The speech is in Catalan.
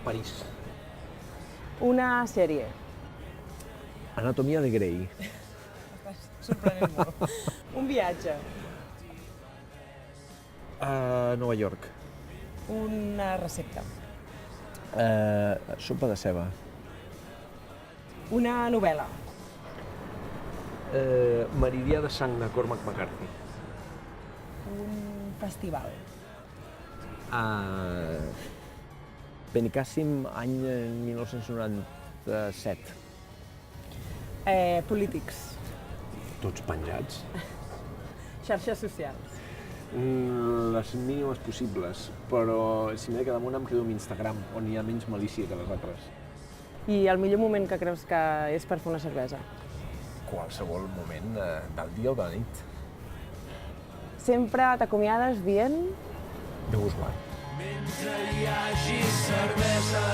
París. Una sèrie. Anatomia de Grey. Estàs sorprenent molt. Un viatge. Nova York. Una recepta. Sopa de ceba. Una novel·la. Meridià de sang de Cormac McCarthy. Un festival. Benicàssim, any 1997. Polítics. Tots penjats. Xarxes socials. Les mínimes possibles, però si m'he de quedar amb una em quedo amb Instagram, on hi ha menys malícia que les altres. I el millor moment que creus que és per fer una cervesa? Qualsevol moment del dia o de la nit. Sempre t'acomiades dient... Déu us guard. Mentre hi hagi cervesa